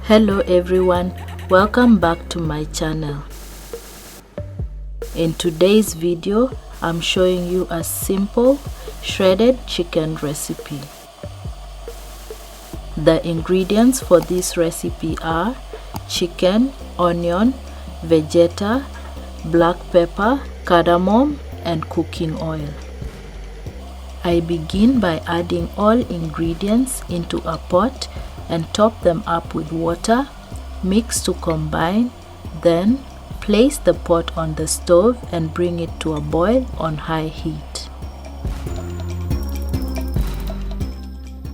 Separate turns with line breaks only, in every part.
Hello everyone, welcome back to my channel. In today's video, I'm showing you a simple shredded chicken recipe. The ingredients for this recipe are chicken, onion, vegeta, black pepper, cardamom, and cooking oil. I begin by adding all ingredients into a pot and top them up with water, mix to combine, then place the pot on the stove and bring it to a boil on high heat.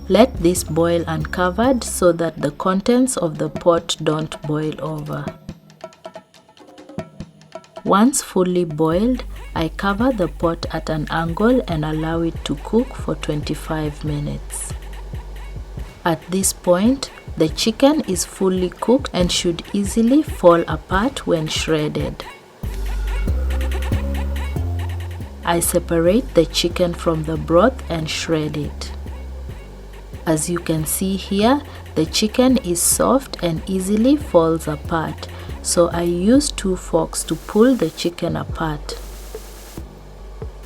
Let this boil uncovered so that the contents of the pot don't boil over. Once fully boiled, I cover the pot at an angle and allow it to cook for 25 minutes. At this point, the chicken is fully cooked and should easily fall apart when shredded. I separate the chicken from the broth and shred it. As you can see here, the chicken is soft and easily falls apart, so I use 2 forks to pull the chicken apart.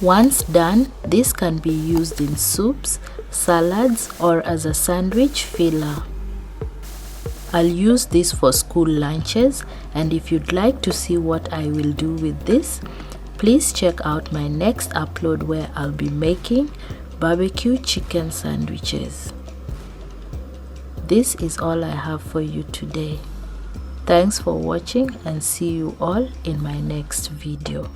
Once done, this can be used in soups, salads, or as a sandwich filler. I'll use this for school lunches, and if you'd like to see what I will do with this, please check out my next upload where I'll be making barbecue chicken sandwiches. This is all I have for you today. Thanks for watching and see you all in my next video.